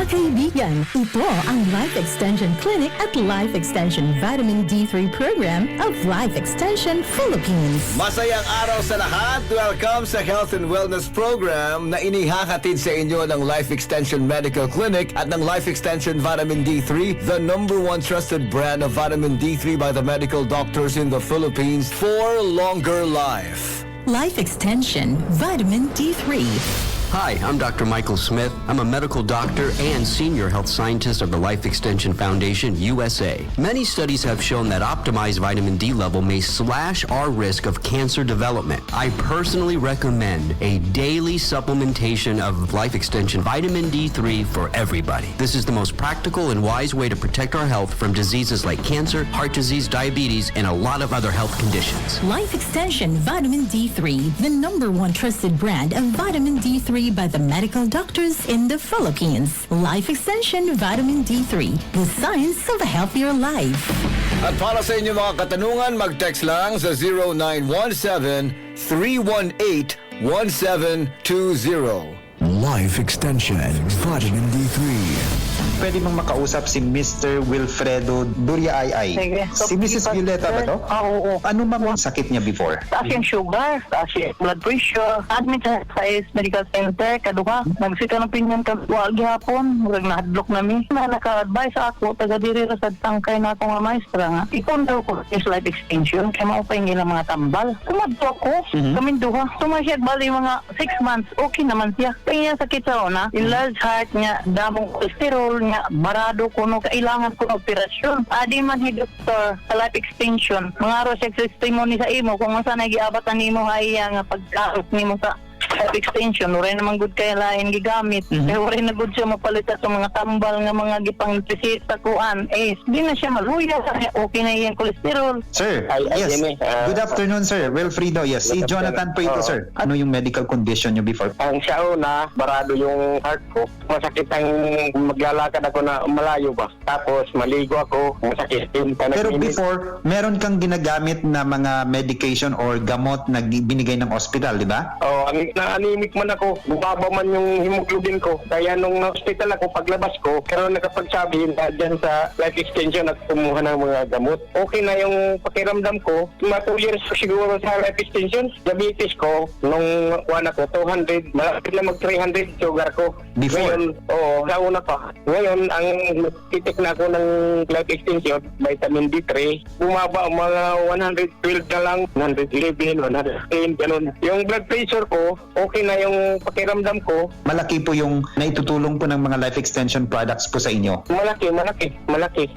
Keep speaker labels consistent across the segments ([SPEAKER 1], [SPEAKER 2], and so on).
[SPEAKER 1] Mga kaibigan, ito ang Life Extension Clinic at Life Extension Vitamin D3 Program of Life Extension Philippines.
[SPEAKER 2] Masayang araw sa lahat! Welcome sa Health and Wellness Program na inihahatid sa inyo ng Life Extension Medical Clinic at ng Life Extension Vitamin D3, the #1 trusted brand of vitamin D3 by the medical doctors in the Philippines for longer life.
[SPEAKER 1] Life Extension Vitamin D3.
[SPEAKER 3] Hi, I'm Dr. Michael Smith. I'm a medical doctor and senior health scientist of the Life Extension Foundation, USA. Many studies have shown that optimized vitamin D level may slash our risk of cancer development. I personally recommend a daily supplementation of Life Extension Vitamin D3 for everybody. This is the most practical and wise way to protect our health from diseases like cancer, heart disease, diabetes, and a lot of other health conditions.
[SPEAKER 1] Life Extension Vitamin D3, the #1 trusted brand of vitamin D3 by the medical doctors in the Philippines. Life Extension Vitamin D3, the science of a healthier life.
[SPEAKER 2] At para sa inyong mga katanungan, mag-text lang sa 0917-318-1720.
[SPEAKER 4] Life Extension Vitamin D3.
[SPEAKER 5] Pwede bang makausap si Mr. Wilfredo Duriay?
[SPEAKER 6] Sige.
[SPEAKER 5] Si Mrs. Violeta ba to?
[SPEAKER 6] Oo.
[SPEAKER 5] Ano ma'am ang sakit niya before?
[SPEAKER 6] Taas yung sugar, taas yung blood pressure. Admit sa is medical center, kaduha. Nagsita ng pinyan ka, wag hapon, murag nahadlok nami. Na naka-advise ako, taga diri ra sa tangkay na ako nga maestra nga. Ikon daw ko is life extension, kaya maupay nila mga tambal. Kumadto ako, kaming duha. Tumasyag bali mga 6 months, okay naman siya. Kaya sakit sa una, enlarged heart niya, damong cholesterol niya, barado ko no, kailangan ko ng operasyon. Adi man hi doktor sa life extension. Mga aro siya testimony sa imo kung masa nagiabatan nimo haya nga pagkaot nimo sa life extension. Uray naman good kaya lain gigamit. Uray na good siya mapalit sa mga tambal nga mga gipang nutrisit sa kuan. Di na siya maluya. Okay na yung cholesterol.
[SPEAKER 5] Sir, yes. Good afternoon, sir. Wilfredo, yes. Si Jonathan po ito, sir. Ano yung medical condition niyo before?
[SPEAKER 7] Ang siya una, barado yung heart ko. Masakit ang maglalakad ako na malayo ba. Tapos maligo ako, masakit.
[SPEAKER 5] Pero before, meron kang ginagamit na mga medication or gamot na binigay ng hospital, di ba?
[SPEAKER 7] Na-anemic man ako, bumaba man yung hemoglobin ko. Kaya nung na-hospital ako, paglabas ko, pero nakapagsabi na dyan sa life extension at kumuha ng mga gamot. Okay na yung pakiramdam ko. Mga 2 years siguro sa life extension. Diabetes ko, nung kuwan ako, 200, malapit na mag-300 sugar ko.
[SPEAKER 5] Before?
[SPEAKER 7] Ngayon, sa una pa. Ngayon, ang titik na ako ng life extension, vitamin D3, bumaba mga 112 na lang, 111, 110, ganun. Yung blood pressure ko, okay na yung pakiramdam ko.
[SPEAKER 5] Malaki po yung naitutulong po ng mga life extension products po sa inyo.
[SPEAKER 7] Malaki.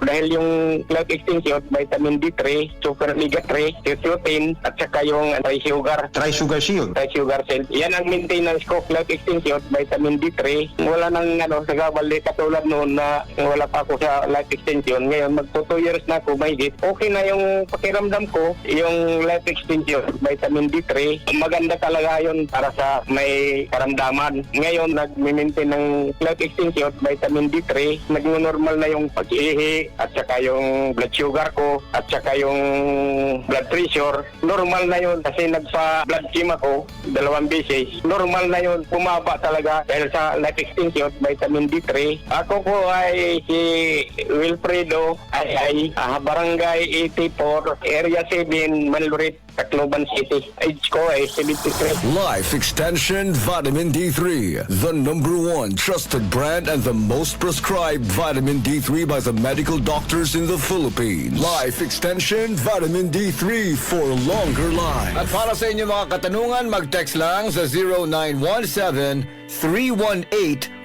[SPEAKER 7] Dahil yung life extension, vitamin D3, super omega-3, lutein, at saka yung tri-sugar.
[SPEAKER 5] Tri-sugar shield.
[SPEAKER 7] Tri-sugar cell. Yan ang maintenance ko, life extension, vitamin D3. Wala nang sagabali katulad noon na wala pa ako sa life extension. Ngayon, magto 2 years na ako, mahigit. Okay na yung pakiramdam ko, yung life extension, vitamin D3. Maganda talaga yun para sa may karamdaman. Ngayon, nag-maintain ng life extension, vitamin D3. Nag-normal na yung pag-ihi at saka yung blood sugar ko at saka yung blood pressure. Normal na yun kasi nagpa-blood chem ako 2 beses. Normal na yun. Pumaba talaga dahil sa life extension, vitamin D3. Ako po ay si Wilfredo Barangay 84, Area 7, Manlurit, Tacloban City. Age ko ay 73.
[SPEAKER 2] Life Extension Vitamin D3, the #1 trusted brand and the most prescribed vitamin D3 by the medical doctors in the Philippines. Life Extension Vitamin D3 for longer life. At para sa inyong mga katanungan, mag-text lang sa 0917-318-1720.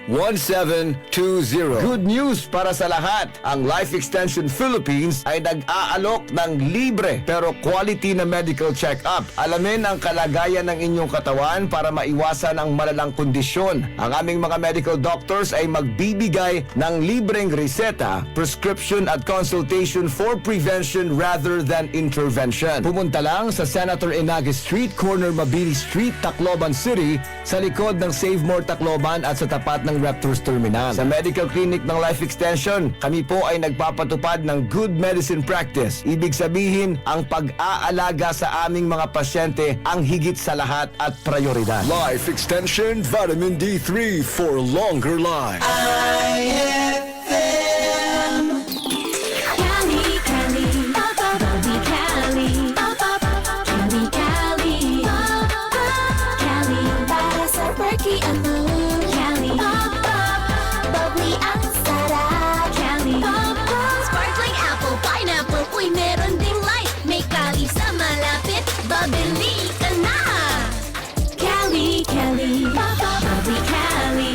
[SPEAKER 2] Good news para sa lahat. Ang Life Extension Philippines ay nag-aalok ng libre pero quality na medical check-up. Alamin ang kalagayan ng inyong katawan para maiwasan ang malalang kondisyon. Ang aming mga medical doctors ay magbibigay ng libreng reseta, prescription at consultation for prevention rather than intervention. Pumunta lang sa Senator Inagi Street, corner Mabini Street, Tacloban City, sa likod ng Save More Tacloban at sa tapat ng
[SPEAKER 4] Raptors Terminal.
[SPEAKER 2] Sa medical clinic ng Life Extension, kami po ay nagpapatupad ng good medicine practice. Ibig sabihin, ang pag-aalaga sa aming mga pasyente ang higit sa lahat at prioridad.
[SPEAKER 4] Life Extension Vitamin D3 for longer life.
[SPEAKER 8] Cali, Cali, Bubby Cali, Cali, Cali, Cali, para sa perky at moon. Cali, bubbly ang sarap. Cali, sparkling apple, pineapple, uy meron ding light. May Cali sa malapit, babili ka na. Cali, Cali, bubbly Cali,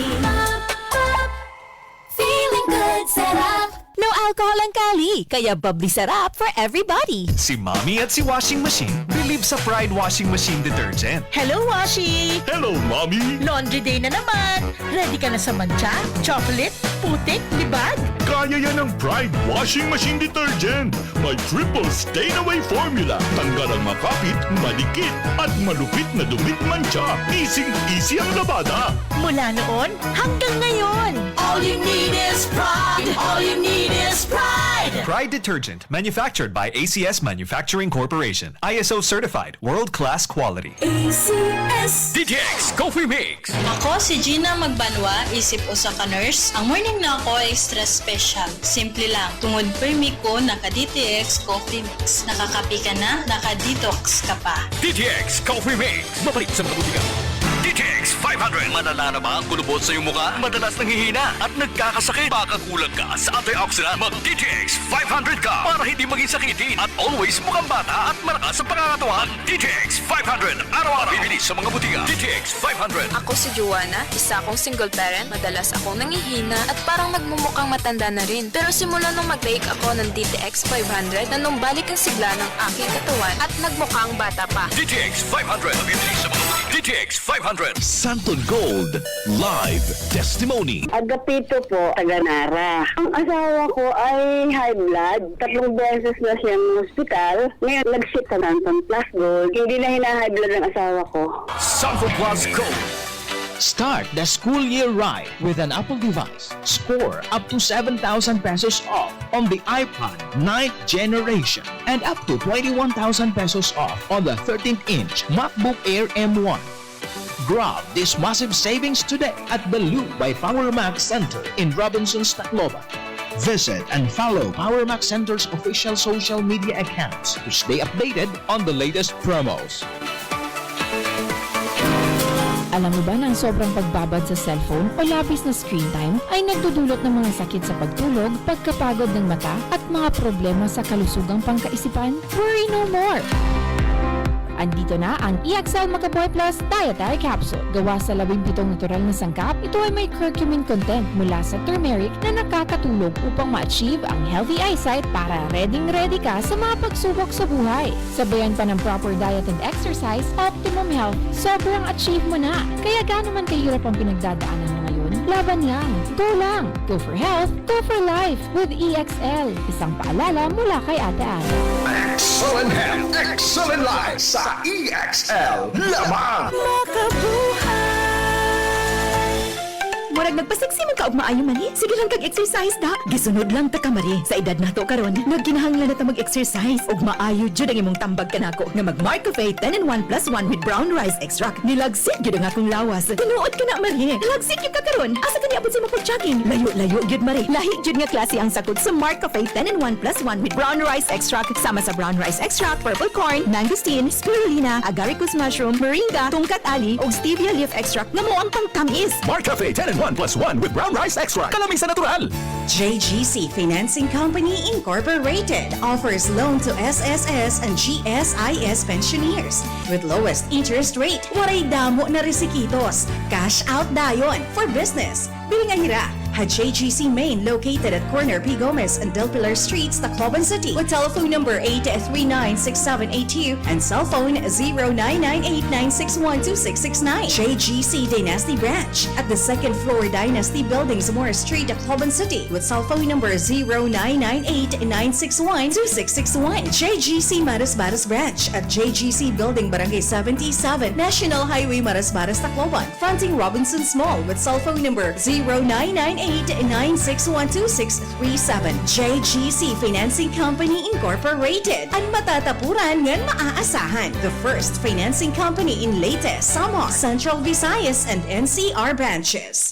[SPEAKER 8] feeling good, sarap.
[SPEAKER 1] No alcohol ang Cali, kaya bubbly sarap for everybody.
[SPEAKER 9] Si Mommy at si Washing Machine believe sa Pride Washing Machine Detergent.
[SPEAKER 10] Hello, Washi!
[SPEAKER 9] Hello, Mommy!
[SPEAKER 10] Laundry day na naman! Ready ka na sa mancha, chocolate, putik, libag?
[SPEAKER 9] Kaya yan ng Pride Washing Machine Detergent. May triple stain-away formula. Tanggal ang makapit, malikit, at malupit na dumit mancha. Easy ang labada.
[SPEAKER 10] Mula noon hanggang ngayon.
[SPEAKER 8] All you need is pride. All you need is pride.
[SPEAKER 9] Pride Detergent, manufactured by ACS Manufacturing Corporation. ISO certified, world-class quality.
[SPEAKER 8] ACS.
[SPEAKER 9] DTX Coffee Mix.
[SPEAKER 11] Ako si Gina Magbanwa, isip usa ka nurse. Ang morning na ako ay extra special. Simple lang. Tungod permi ko, naka-DTX Coffee Mix. Nakakapi ka na, naka-detox ka pa.
[SPEAKER 9] DTX Coffee Mix. Mabalik sa mga butika. DTX 500. Malala na ba ang kulubot sa iyong mukha? Madalas nanghihina at nagkakasakit. Baka kulang ka sa antioxidant. Mag-DTX 500 ka para hindi maging sakitin at always mukhang bata at malakas sa pangangatawan. DTX 500. Araw-araw. Bibili sa mga butika. DTX 500.
[SPEAKER 12] Ako si Joanna, isa akong single parent. Madalas akong nangihina at parang nagmumukhang matanda na rin. Pero simula nung mag-take ako ng DTX 500, nanumbalik ang sigla ng aking katawan at nagmukhang bata pa.
[SPEAKER 9] DTX 500. Bibili sa mga butika. DTX 500.
[SPEAKER 13] Santon Gold Live Testimony.
[SPEAKER 6] Agapito po, taga Nara. Ang asawa ko ay high blood. 3 beses na siyang hospital. Ngayon, nag-ship sa Santon Plus Gold. Hindi na hina-high blood ng asawa ko.
[SPEAKER 9] Santon Plus Gold.
[SPEAKER 13] Start the school year right with an Apple device. Score up to 7,000 pesos off on the iPod 9th generation and up to 21,000 pesos off on the 13-inch MacBook Air M1. Grab this massive savings today at the Loop by Power Mac Center in Robinson's, Tacloban. Visit and follow Power Mac Center's official social media accounts to stay updated on the latest promos.
[SPEAKER 14] Alam mo ba na ang sobrang pagbabad sa cellphone o labis na screen time ay nagdudulot ng mga sakit sa pagtulog, pagkapagod ng mata at mga problema sa kalusugang pangkaisipan? Worry no more! Andito na ang EXL Macaboy Plus Dietary Capsule. Gawa sa 17 natural na sangkap, ito ay may curcumin content mula sa turmeric na nakakatulong upang ma-achieve ang healthy eyesight para ready ka sa mga pagsubok sa buhay. Sabayan pa ng proper diet and exercise, optimum health, sobrang achieve mo na. Kaya gaano man kahirap ang pinagdadaanan mo ngayon, laban lang. Go lang. Go for health, go for life with EXL. Isang paalala mula kay Ate Ana.
[SPEAKER 4] Excellent health, excellent life sa EXL. Lamang!
[SPEAKER 1] Murag nagpaseksi man ka og maayo man eh. Sige lang kag-exercise da. Gisunod lang ta ka mari. Sa edad nato karon, nagkinahanglan na ta mag-exercise og maayo jud ang imong tambag kanako nga mag-Mark Cafe 10-in-1 + 1 with brown rice extract. Nilagsit gyud ang akong lawas. Tinuod ka na mari. Nilagsit gyud ka karon. Asa ka niabot sa imong pag-jogging? Layo gyud mari. Lahi gyud nga klase ang sakot sa Mark Cafe 10-in-1 + 1 with brown rice extract sama sa brown rice extract, purple corn, mangosteen, spirulina, agaricus mushroom, moringa, tungkat ali ug stevia leaf extract nga mo ang pangtamis.
[SPEAKER 4] Mark Cafe 10-in-1 + 1 with brown rice extract. Kalamin sa natural.
[SPEAKER 15] JGC Financing Company Incorporated offers loan to SSS and GSIS pensioners with lowest interest rate. Waray damo na resikitos. Cash out dayon for business. Biling ahira. At JGC Main, located at corner P. Gomez and Del Pilar Streets, Tacloban City, with telephone number 839-6782 and cell phone 0998-961-2669. JGC Dynasty Branch at the second floor Dynasty Building, Zamora Street, Tacloban City, with cell phone number 0998-961-2661. JGC Maras Branch at JGC Building, Barangay 77, National Highway Maras, Tacloban, fronting Robinson's Mall, with cell phone number 0998-961-2637. JGC Financing Company Incorporated. Ang matatapuran ngan maaasahan. The first financing company in Leyte, Samar, Central Visayas, and NCR branches.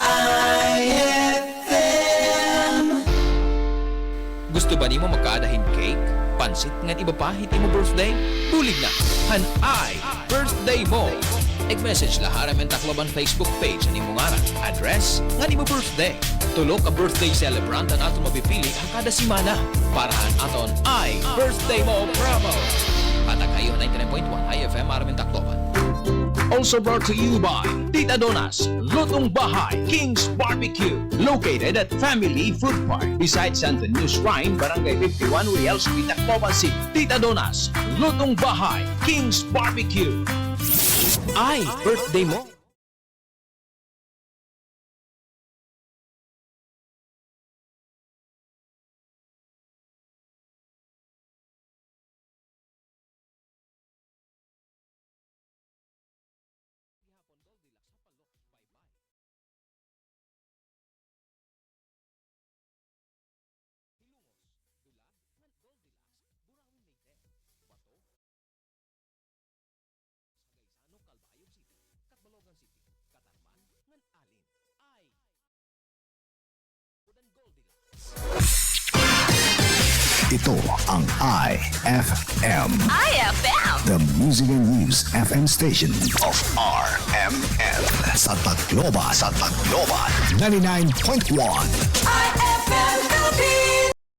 [SPEAKER 13] Gusto ba nimo magkaadahin cake? Pansit ngan iba pa hiti mo birthday? Tulig na, hanay birthday mo! Ig-message laharam ang Tacloban Facebook page ang imong ngaran, address, ngan imo birthday. Tulok ka birthday celebrant ang ato mapipili ang kada simana. Parahan aton ay birthday mo promo! Patag kayo 99.1 IFM Aramin Tacloban. Also brought to you by Tita Donas, Lutong Bahay, King's Barbecue, located at Family Food Park, beside Santo Niño Shrine, Barangay 51, Real Street, Tacloban City. Tita Donas, Lutong Bahay, King's Barbecue. Ay, birthday mo!
[SPEAKER 4] Ito ang IFM.
[SPEAKER 8] IFM.
[SPEAKER 4] The Music and News FM station of RMN. Sa Tacloban. 99.1.
[SPEAKER 8] IFM.